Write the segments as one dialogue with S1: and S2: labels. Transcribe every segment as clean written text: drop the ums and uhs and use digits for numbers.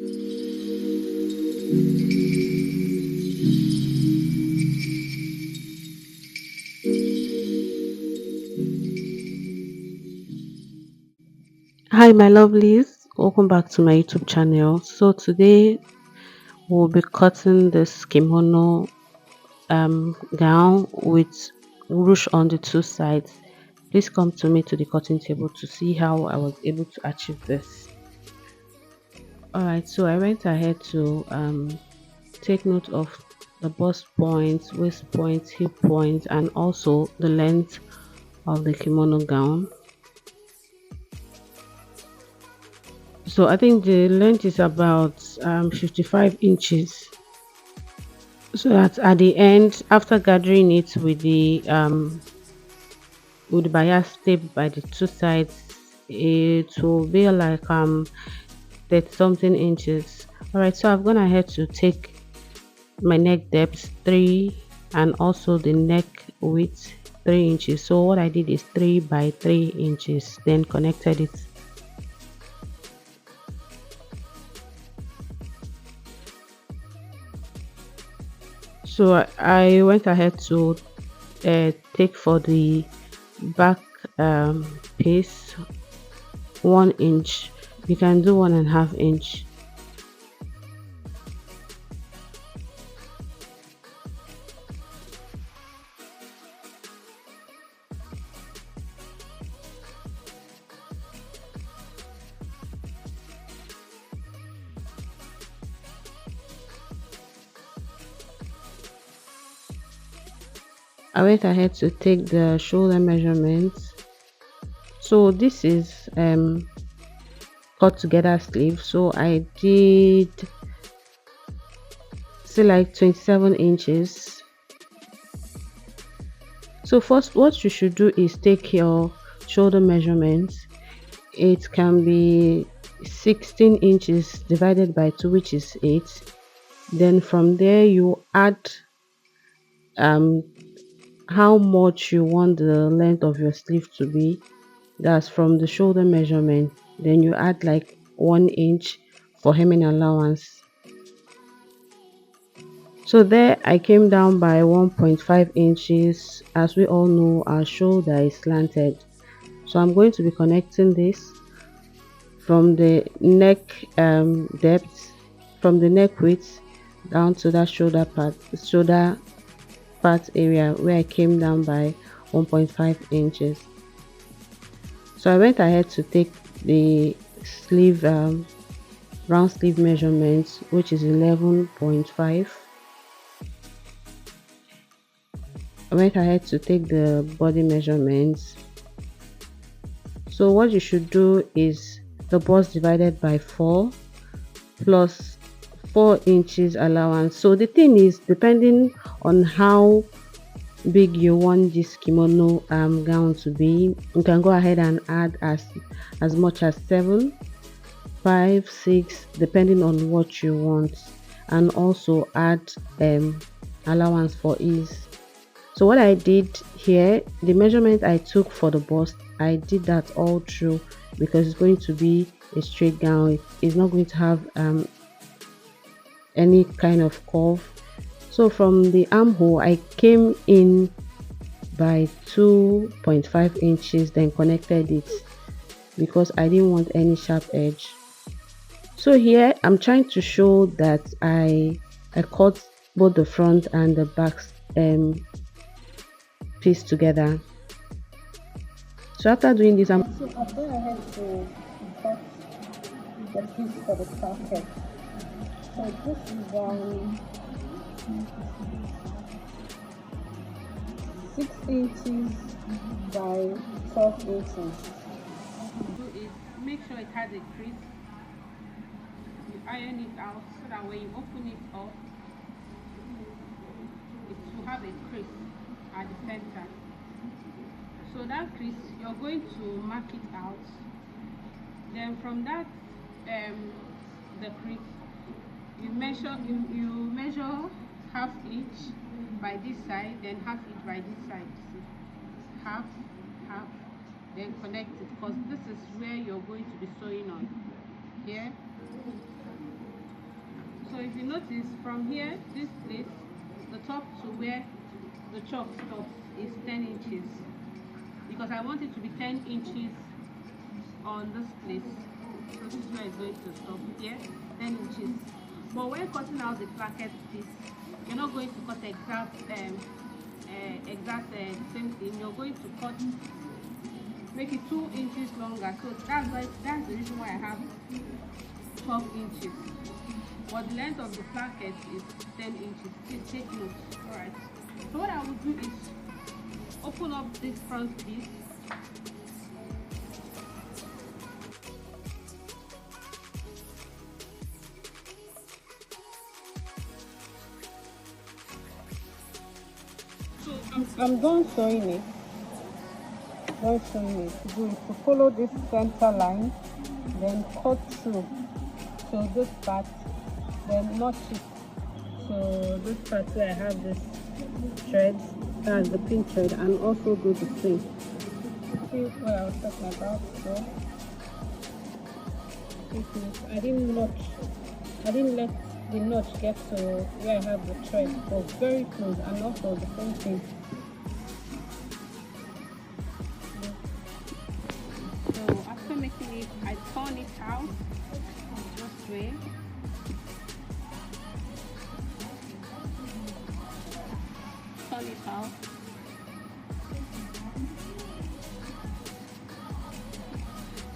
S1: Hi, my lovelies. Welcome back to my YouTube channel. So today we'll be cutting this kimono gown with ruche on the two sides. Please come to me to the cutting table to see how I was able to achieve this. All right, so I went ahead to take note of the bust points, waist points, hip points, and also the length of the kimono gown. So I think the length is about 55 inches, so that at the end, after gathering it with the bias tape by the two sides, it will be like 30 something inches. All right, so I've gone ahead to take my neck depth 3 and also the neck width 3 inches. So what I did is 3 by 3 inches, then connected it. So I went ahead to take for the back piece 1 inch. You can do 1.5 inch. I went ahead to take the shoulder measurements. So this is cut together sleeve. So I did say like 27 inches. So first, what you should do is take your shoulder measurements. It can be 16 inches divided by 2, which is 8. Then from there you add um how much you want the length of your sleeve to be. That's from the shoulder measurement. Then you add like 1 inch for hemming allowance. So there I came down by 1.5 inches. As we all know, our shoulder is slanted. So I'm going to be connecting this from the neck depth, from the neck width down to that shoulder part area where I came down by 1.5 inches. So I went ahead to take the sleeve round sleeve measurements, which is 11.5. I went ahead to take the body measurements. So what you should do is the bust divided by 4 plus 4 inches allowance. So the thing is, depending on how big you want this kimono gown to be, you can go ahead and add as much as 7, 5, 6, depending on what you want, and also add allowance for ease. So what I did here, the measurement I took for the bust, I did that all through because it's going to be a straight gown. It's not going to have any kind of curve. So from the armhole, I came in by 2.5 inches, then connected it because I didn't want any sharp edge. So here I'm trying to show that I cut both the front and the back piece together. So after doing this, I'm
S2: So I've gone ahead to cut the piece for the pocket. So this is 6 inches by 12 inches. Do is make sure it has a crease. You iron it out so that when you open it up, it will have a crease at the center. So that crease, you're going to mark it out. Then from that, the crease, you measure half inch by this side, then half inch by this side. See, half, half, then connect it because this is where you're going to be sewing on. Here, if you notice from here, this place, the top to where the chalk stops is 10 inches, because I want it to be 10 inches on this place. So this is where it's going to stop here, 10 inches. But when cutting out the placket piece, you're not going to cut exact same thing. You're going to cut, make it 2 inches longer. So that's the reason why I have 12 inches. But the length of the placket is 10 inches. Please take note. Alright. So what I will do is open up this front piece. So I'm done sewing it. Do is to follow this center line, then cut through to this part, then notch it. So this part where I have this thread, that's the pin thread, and also do the same. See what I was talking about. So I didn't let the notch get to where I have the thread. So very close, and also the same thing. So after making it, I turn it out this way. Turn it out.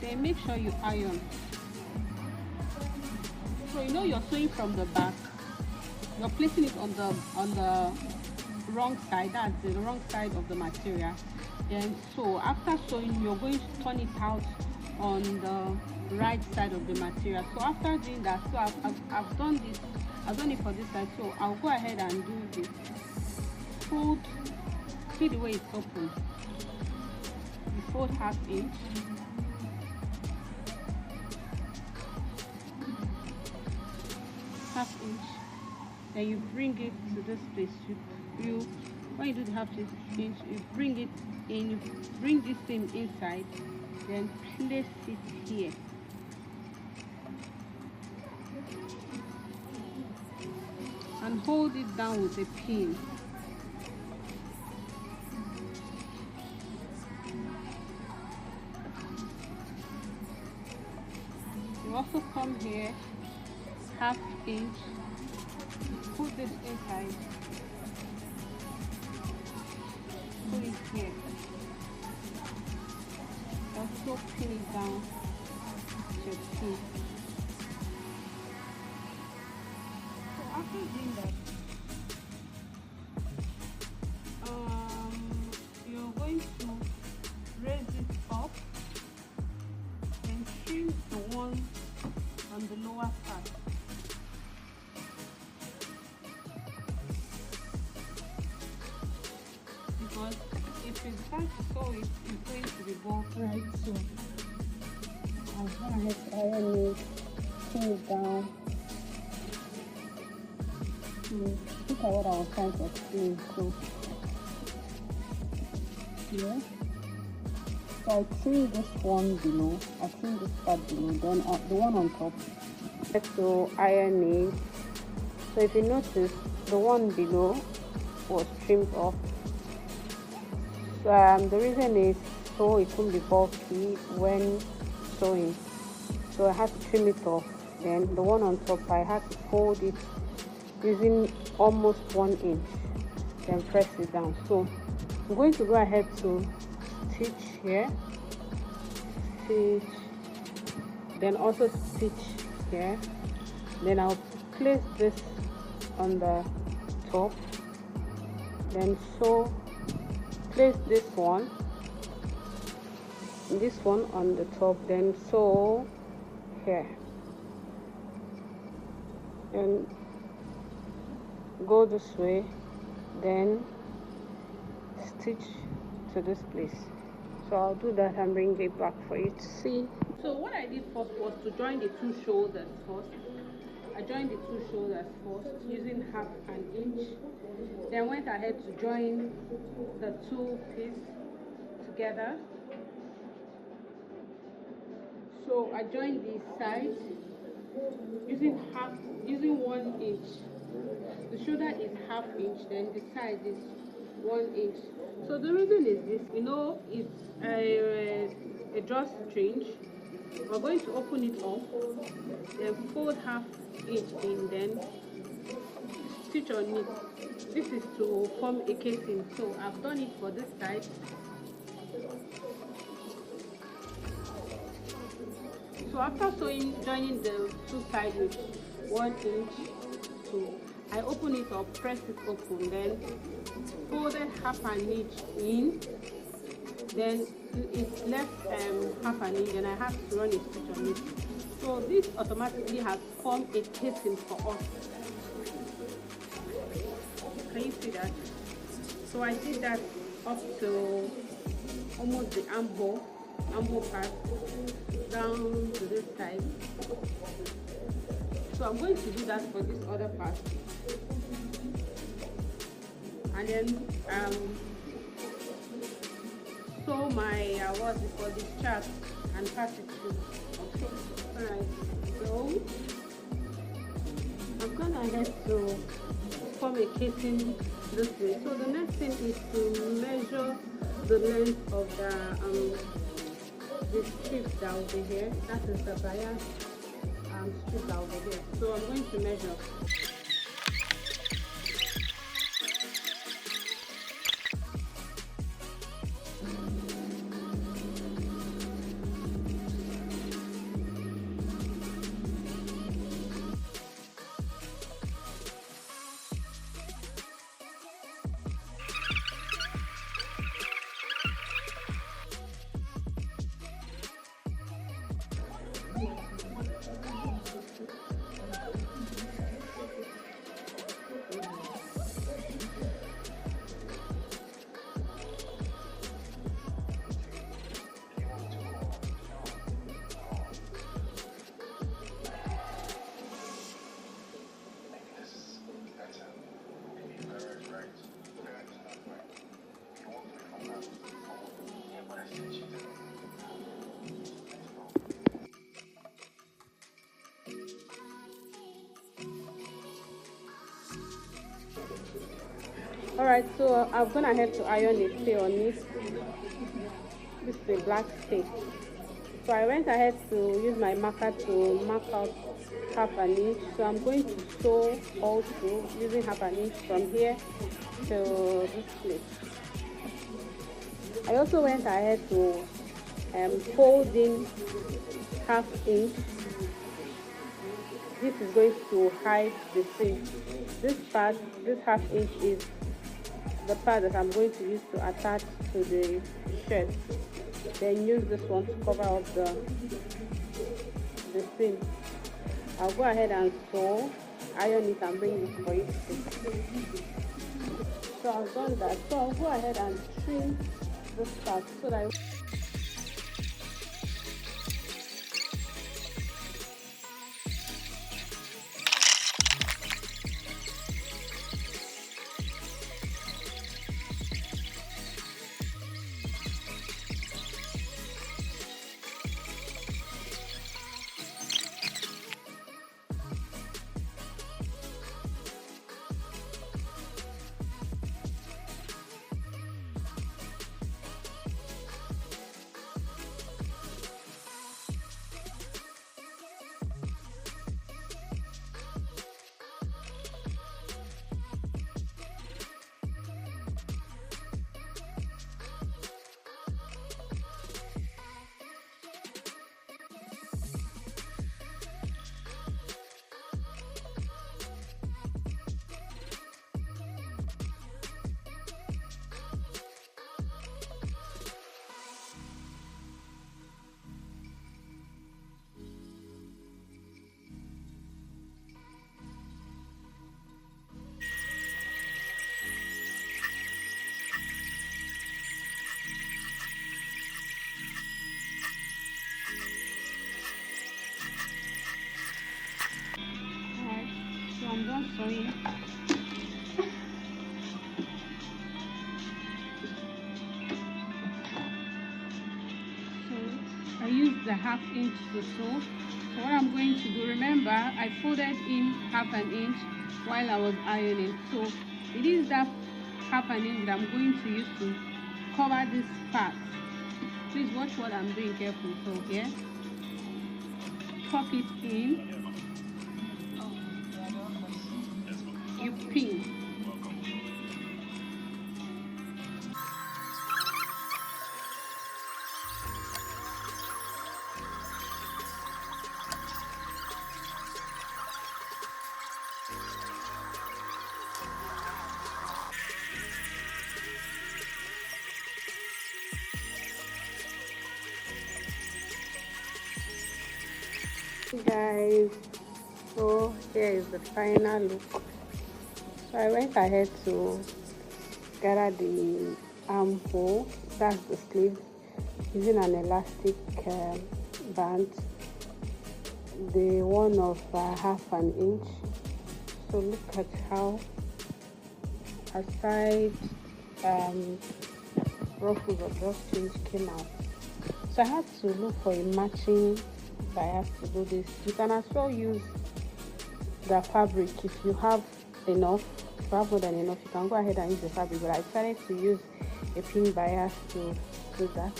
S2: Then make sure you iron. So you know you're sewing from the back. You're placing it on the wrong side. That's the wrong side of the material. Then so after sewing, you're going to turn it out on the right side of the material. So after doing that, so I've done this. I've done it for this side. So I'll go ahead and do this. Fold. See the way it's open. You fold ½ inch. ½ inch. Then you bring it to this place. You when you do the ½ inch, you bring it in. You bring this thing inside. Then place it here. And hold it down with a pin. You also come here, ½ inch, put this inside, put it here, also pin it down to your pin. So after doing that, you're going to raise it up and trim the one on the lower part. Because if you start to sew it, it's going to be bulky. Right, so I'll go ahead to iron it, pin it down. Look at what I was trying to explain. So here, so I trim this one below, I trim this part below, then the one on top. To iron it. So if you notice, the one below was trimmed off. So the reason is so it won't be bulky when sewing. So I had to trim it off. Then the one on top, I had to fold it using almost 1 inch, then press it down. So I'm going to go ahead to stitch here, stitch, then also stitch here. Then I'll place this on the top, then sew, place this one on the top, then sew here, and go this way, then stitch to this place. So I'll do that and bring it back for you to see. So what I did first was to join the two shoulders first. I joined the two shoulders first using ½ inch. Then went ahead to join the two pieces together. So I joined this side, using half, using 1 inch. The shoulder is half inch, then the side is 1 inch. So the reason is this, it's a drawstring. We're going to open it up, then fold half inch in, then stitch on it. This is to form a casing, so I've done it for this side. So after joining the two sides with 1 inch, so I open it up, press it open, then folded half an inch in, then it's left half an inch, and I have to run a stitch on it. So this automatically has formed a casing for us. Can you see that? So I did that up to almost the armhole part down to this side. So I'm going to do that for this other part, and then sew my what's it called, this chart, and pass it through. Okay, alright. So I'm gonna head to form a casing this way. So the next thing is to measure the length of the strip that will be here. That is the bias strip that will be here. So I'm going to measure. Alright, so I'm gonna have to iron a stay on it. This is a black stay. So I went ahead to use my marker to mark out half an inch. So I'm going to sew all through using half an inch from here to this place. I also went ahead to fold in half inch. This is going to hide the seam. This part, this half inch, is the part that I'm going to use to attach to the shirt. Then use this one to cover up the seam. I'll go ahead and sew, iron it, and bring it for you to see. So I've done that. So I'll go ahead and trim this part so that I'm done sewing. So I used the half inch to sew. So what I'm going to do, remember I folded in half an inch while I was ironing, so it is that half an inch that I'm going to use to cover this part. Please watch what I'm doing carefully. So here, tuck it in, you pin. Guys, so here is the final look. So I went ahead to gather the armhole, that's the sleeve, using an elastic band, the one of half an inch. So look at how aside ruffles or drawstrings came out. So I had to look for a matching bias to do this. You can as well use the fabric if you have enough. If you have more than enough, you can go ahead and use the fabric, but I decided to use a pin bias to do that.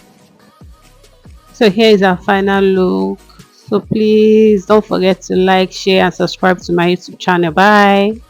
S1: So here is our final look. So please don't forget to like, share, and subscribe to my YouTube channel. Bye.